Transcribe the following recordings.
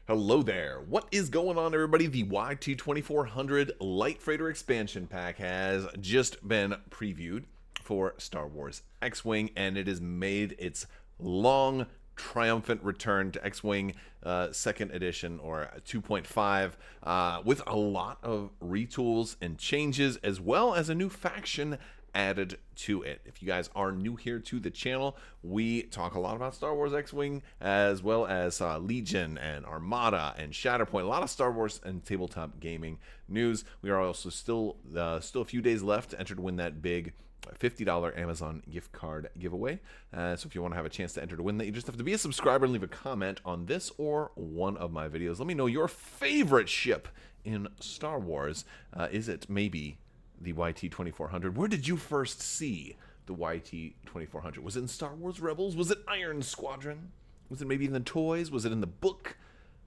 Hello there. What is going on, everybody? The YT-2400 Light Freighter expansion pack has just been previewed for Star Wars X-Wing, and it has made its long, triumphant return to X-Wing 2nd edition, or 2.5, with a lot of retools and changes, as well as a new faction added to it. If you guys are new here to the channel, we talk a lot about Star Wars X-Wing, as well as Legion and Armada and Shatterpoint. A lot of Star Wars and tabletop gaming news. We are also still a few days left to enter to win that big $50 Amazon gift card giveaway. So if you want to have a chance to enter to win that, you just have to be a subscriber and leave a comment on this or one of my videos. Let me know your favorite ship in Star Wars. Is it maybe the YT-2400? Where did you first see the YT-2400? Was it in Star Wars Rebels? Was it Iron Squadron? Was it maybe in the toys? Was it in the book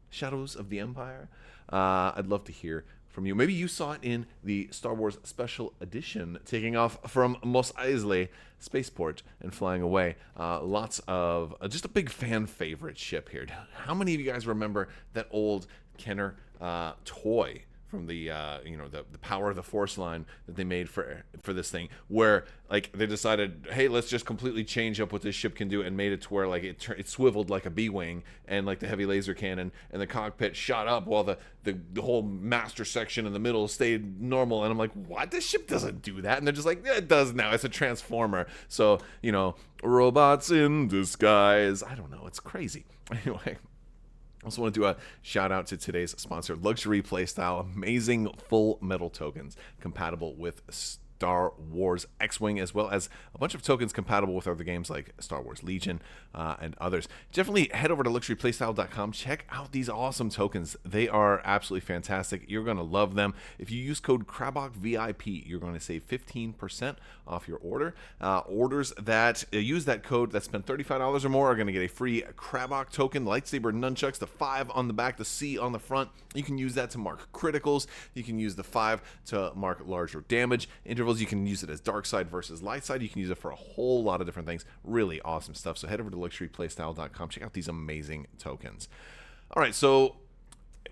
Shadows of the Empire? I'd love to hear from you. Maybe you saw it in the Star Wars Special Edition, taking off from Mos Eisley Spaceport and flying away. Lots of just a big fan favorite ship here. How many of you guys remember that old Kenner toy from the the Power of the Force line that they made for this thing, where like they decided, hey, let's just completely change up what this ship can do, and made it to where like it swiveled like a B-wing, and like the heavy laser cannon and the cockpit shot up while the whole master section in the middle stayed normal. And I'm like, what? This ship doesn't do that. And they're just like, yeah, it does now. It's a transformer. So, robots in disguise. I don't know. It's crazy. Anyway. I also want to do a shout out to today's sponsor, Luxury Playstyle. Amazing full metal tokens compatible with Star Wars X-Wing, as well as a bunch of tokens compatible with other games like Star Wars Legion and others. Definitely head over to luxuryplaystyle.com. Check out these awesome tokens. They are absolutely fantastic. You're going to love them. If you use code Crabbok VIP, you're going to save 15% off your order. Orders that use that code that spend $35 or more are going to get a free Crabbok token, lightsaber nunchucks, the 5 on the back, the C on the front. You can use that to mark criticals. You can use the 5 to mark larger damage intervals. You can use it as dark side versus light side. You can use it for a whole lot of different things. Really awesome stuff. So head over to luxuryplaystyle.com. Check out these amazing tokens. All right, so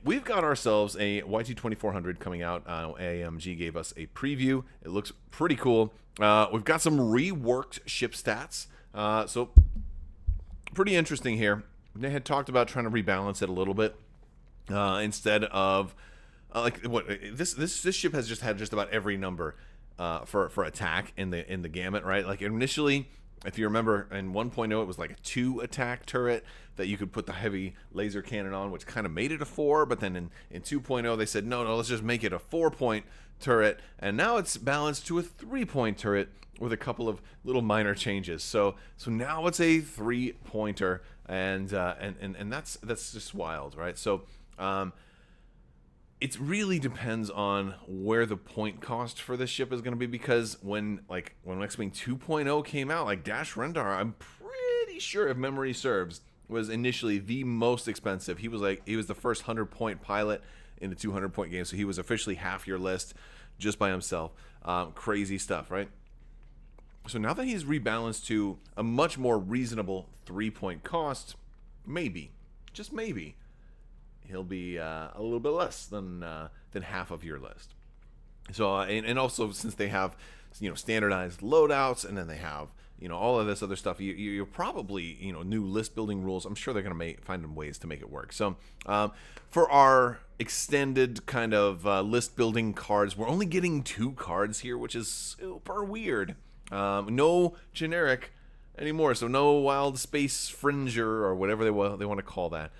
we've got ourselves a YT-2400 coming out. AMG gave us a preview. It looks pretty cool. We've got some reworked ship stats. So pretty interesting here. They had talked about trying to rebalance it a little bit instead of like what this ship has just had just about every number for attack in the gamut, right? Like initially, if you remember, in 1.0 it was like a 2 attack turret that you could put the heavy laser cannon on, which kind of made it a 4. But then in 2.0 they said no, let's just make it a 4-point turret, and now it's balanced to a 3-point turret with a couple of little minor changes. So now it's a 3-pointer, and that's just wild, right? So it really depends on where the point cost for this ship is going to be, because when X-Wing 2.0 came out, like Dash Rendar, I'm pretty sure, if memory serves, was initially the most expensive. He was the first 100-point pilot in a 200-point game, so he was officially half your list just by himself. Crazy stuff, right? So now that he's rebalanced to a much more reasonable 3-point cost, maybe, just maybe, he'll be a little bit less than half of your list. So and also, since they have standardized loadouts, and then they have all of this other stuff, you're probably new list building rules. I'm sure they're gonna find ways to make it work. So for our extended kind of list building cards, we're only getting 2 cards here, which is super weird. No generic anymore, so no wild space fringer or whatever they want to call that.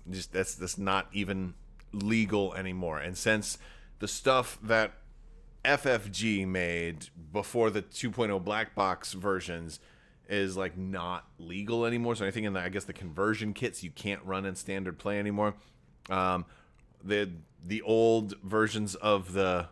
Just that's not even legal anymore. And since the stuff that FFG made before the 2.0 black box versions is like not legal anymore, so anything in the, I guess, the conversion kits you can't run in standard play anymore. The old versions of the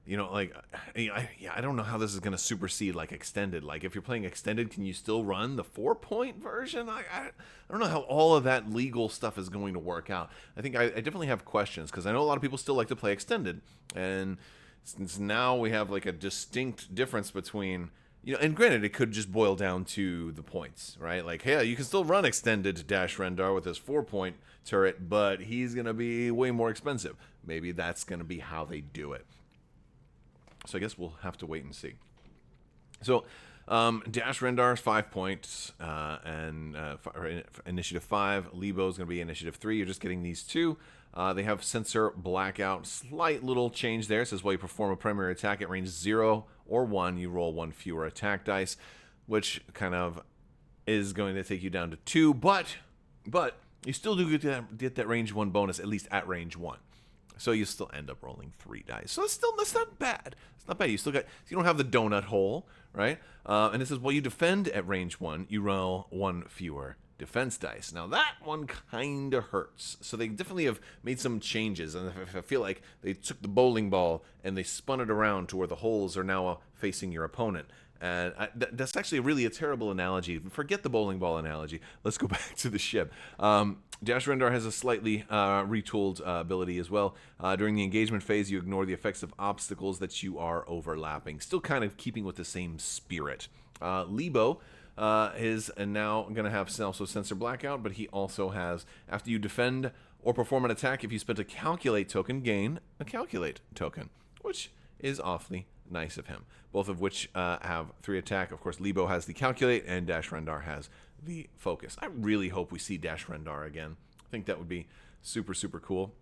I don't know how this is going to supersede like extended. Like if you're playing extended, can you still run the 4-point version? I don't know how all of that legal stuff is going to work out. I think I definitely have questions, because I know a lot of people still like to play extended, and since now we have like a distinct difference between and granted, it could just boil down to the points, right? Like, yeah, you can still run extended Dash Rendar with his 4-point turret, but he's going to be way more expensive. Maybe that's going to be how they do it. So I guess we'll have to wait and see. So, Dash Rendar is 5 points, and Initiative 5. Lebo is going to be Initiative 3. You're just getting these two. They have Sensor Blackout. Slight little change there. It says while you perform a primary attack at range 0 or 1, you roll 1 fewer attack dice, which kind of is going to take you down to 2. But you still do get that range 1 bonus, at least at range 1. So you still end up rolling 3 dice. So that's not bad. It's not bad. You don't have the donut hole, right? And it says while you defend at range 1, you roll 1 fewer defense dice. Now that one kind of hurts. So they definitely have made some changes, and I feel like they took the bowling ball and they spun it around to where the holes are now facing your opponent. And that's actually really a terrible analogy. Forget the bowling ball analogy. Let's go back to the ship. Dash Rendar has a slightly retooled ability as well. During the engagement phase, you ignore the effects of obstacles that you are overlapping. Still kind of keeping with the same spirit. Lebo is now going to have also Sensor Blackout, but he also has, after you defend or perform an attack, if you spent a Calculate token, gain a Calculate token, which is awfully nice of him. Both of which have 3 attack. Of course, Lebo has the Calculate, and Dash Rendar has the Focus. I really hope we see Dash Rendar again. I think that would be super, super cool.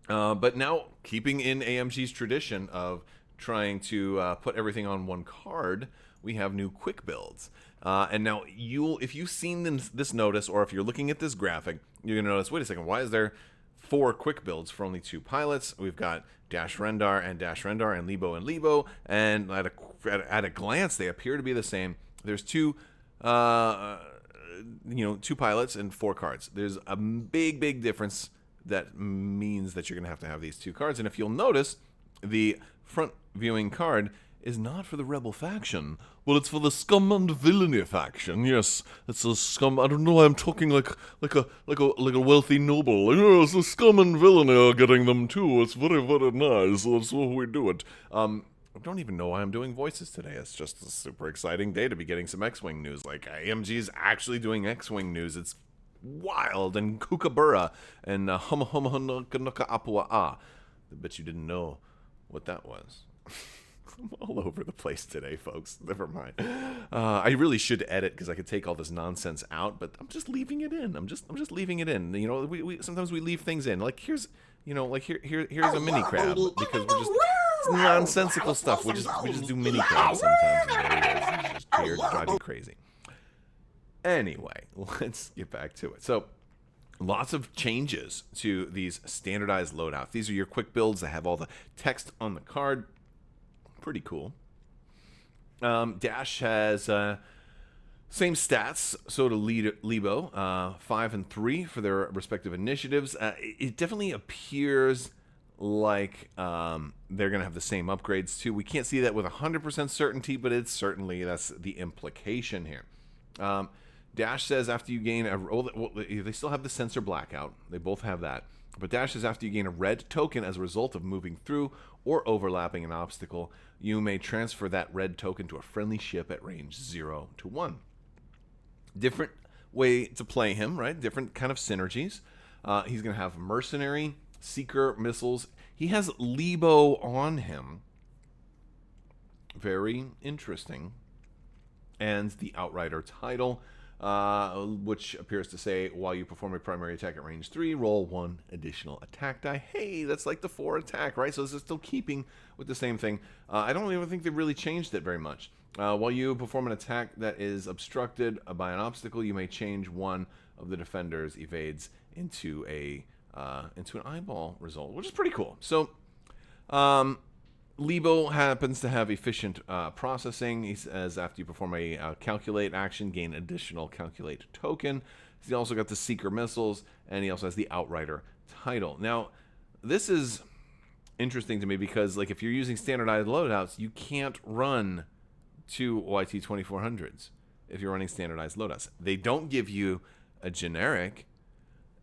But now, keeping in AMG's tradition of trying to put everything on one card, we have new quick builds. And now, if you've seen this notice, or if you're looking at this graphic, you're going to notice, wait a second, why is there 4 quick builds for only 2 pilots? We've got Dash Rendar and Dash Rendar, and Lebo, and at a glance, they appear to be the same. There's 2 pilots and 4 cards. There's a big difference that means that you're going to have these 2 cards. And if you'll notice, the front viewing card is not for the rebel faction. Well, it's for the scum and villainy faction. Yes, it's a scum. I don't know. I'm talking like a wealthy noble. Yes, the scum and villainy are getting them too. It's very, very nice. That's what we do it. I don't even know why I'm doing voices today. It's just a super exciting day to be getting some X-Wing news. Like, AMG is actually doing X-Wing news. It's wild, and kookaburra, and hum apua. I bet you didn't know what that was. I'm all over the place today, folks. Never mind. I really should edit because I could take all this nonsense out, but I'm just leaving it in. I'm just leaving it in. We sometimes we leave things in. Like here's a mini crab because we're just nonsensical stuff. We just do mini crabs sometimes. It's just here to drive you crazy. Anyway, let's get back to it. So, lots of changes to these standardized loadouts. These are your quick builds that have all the text on the card. Pretty cool. Dash has same stats, so to Lebo, 5 and 3 for their respective initiatives. It definitely appears like they're going to have the same upgrades too. We can't see that with 100% certainty, but that's the implication here. Dash says after you gain they still have the Sensor Blackout. They both have that. But Dash says after you gain a red token as a result of moving through or overlapping an obstacle, you may transfer that red token to a friendly ship at range 0 to 1. Different way to play him, right? Different kind of synergies. He's going to have Mercenary, Seeker, Missiles. He has Lebo on him. Very interesting. And the Outrider title, which appears to say, while you perform a primary attack at range 3, roll 1 additional attack die. Hey, that's like the 4 attack, right? So this is still keeping with the same thing. I don't even think they really changed it very much. While you perform an attack that is obstructed by an obstacle, you may change one of the defender's evades into an eyeball result, which is pretty cool. So, Lebo happens to have efficient processing. He says after you perform a calculate action, gain additional calculate token. He's also got the Seeker missiles, and he also has the Outrider title. Now, this is interesting to me because, like, if you're using standardized loadouts, you can't run 2 YT-2400s if you're running standardized loadouts. They don't give you a generic,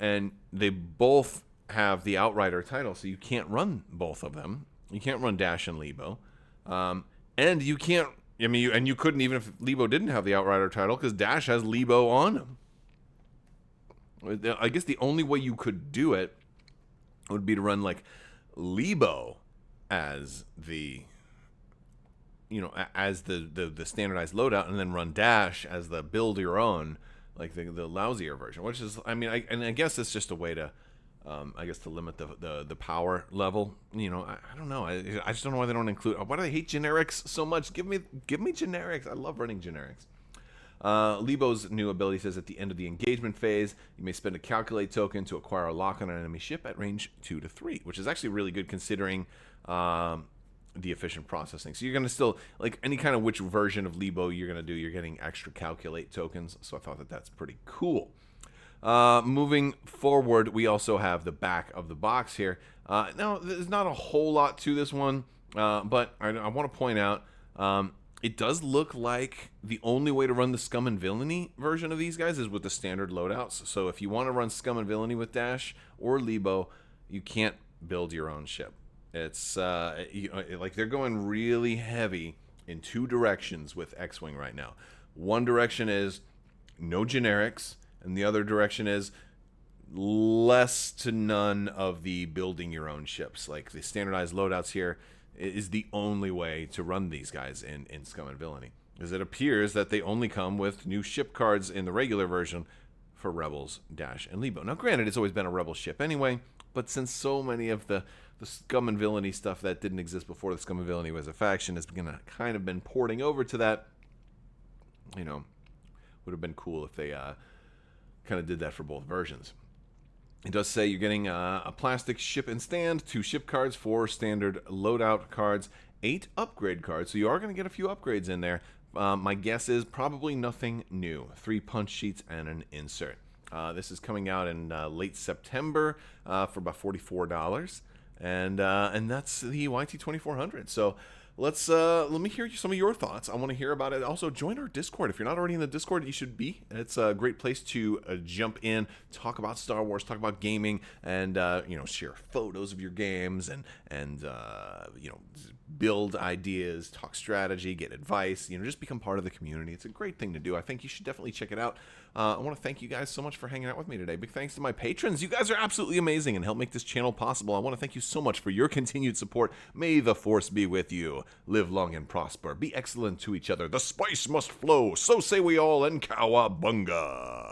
and they both have the Outrider title, so you can't run both of them. You can't run Dash and Lebo. And you can't I mean, and you couldn't even if Lebo didn't have the Outrider title because Dash has Lebo on him. I guess the only way you could do it would be to run like Lebo as the, as the standardized loadout, and then run Dash as the build your own, like the lousier version. Which is, I mean, I guess it's just a way to, to limit the power level. I don't know. I just don't know why they don't include. Why do they hate generics so much? Give me generics. I love running generics. Lebo's new ability says at the end of the engagement phase, you may spend a calculate token to acquire a lock on an enemy ship at range 2 to 3, which is actually really good considering the efficient processing. So you're going to still, like any kind of which version of Lebo you're going to do, you're getting extra calculate tokens. So I thought that that's pretty cool. Moving forward, we also have the back of the box here. Now, there's not a whole lot to this one, but I want to point out it does look like the only way to run the Scum and Villainy version of these guys is with the standard loadouts. So if you want to run Scum and Villainy with Dash or Lebo, you can't build your own ship. It's like they're going really heavy in two directions with X-Wing right now. One direction is no generics, and the other direction is less to none of the building your own ships. Like the standardized loadouts here is the only way to run these guys in Scum and Villainy, because it appears that they only come with new ship cards in the regular version for Rebels, Dash, and Lebo. Now, granted, it's always been a Rebel ship anyway, but since so many of the Scum and Villainy stuff that didn't exist before the Scum and Villainy was a faction has kind of been porting over to that, would have been cool if they kind of did that for both versions. It does say you're getting a plastic ship and stand, 2 ship cards, 4 standard loadout cards, 8 upgrade cards. So you are going to get a few upgrades in there. My guess is probably nothing new. 3 punch sheets and an insert. This is coming out in late September for about $44, and that's the YT-2400. So let me hear some of your thoughts. I want to hear about it. Also, join our Discord. If you're not already in the Discord, you should be. It's a great place to jump in, talk about Star Wars, talk about gaming, and share photos of your games and build ideas, talk strategy, get advice. Just become part of the community. It's a great thing to do. I think you should definitely check it out. I want to thank you guys so much for hanging out with me today. Big thanks to my patrons. You guys are absolutely amazing and help make this channel possible. I want to thank you so much for your continued support. May the Force be with you. Live long and prosper. Be excellent to each other. The spice must flow. So say we all, and cowabunga.